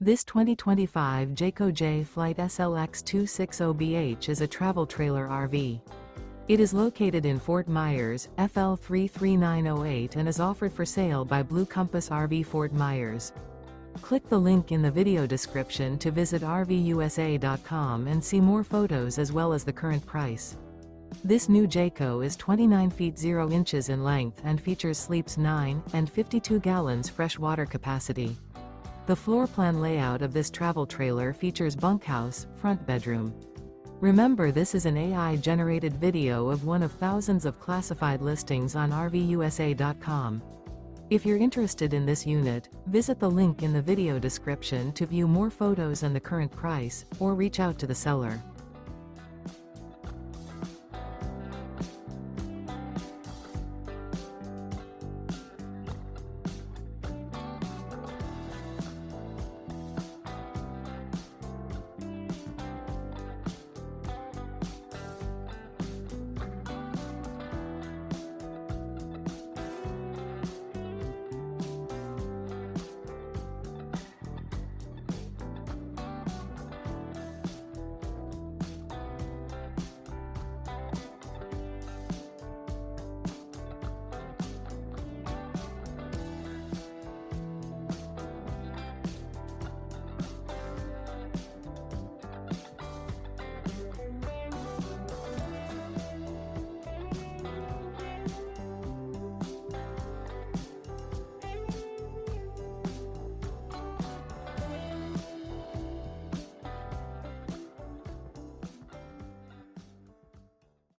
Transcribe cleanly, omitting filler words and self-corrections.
This 2025 Jayco Jay Flight SLX 260BH is a travel trailer RV. It is located in Fort Myers, FL 33908 and is offered for sale by Blue Compass RV Fort Myers. Click the link in the video description to visit RVUSA.com and see more photos as well as the current price. This new Jayco is 29 feet 0 inches in length and features sleeps 9 and 52 gallons fresh water capacity. The floor plan layout of this travel trailer features bunkhouse, front bedroom. Remember, this is an AI-generated video of one of thousands of classified listings on RVUSA.com. If you're interested in this unit, visit the link in the video description to view more photos and the current price, or reach out to the seller.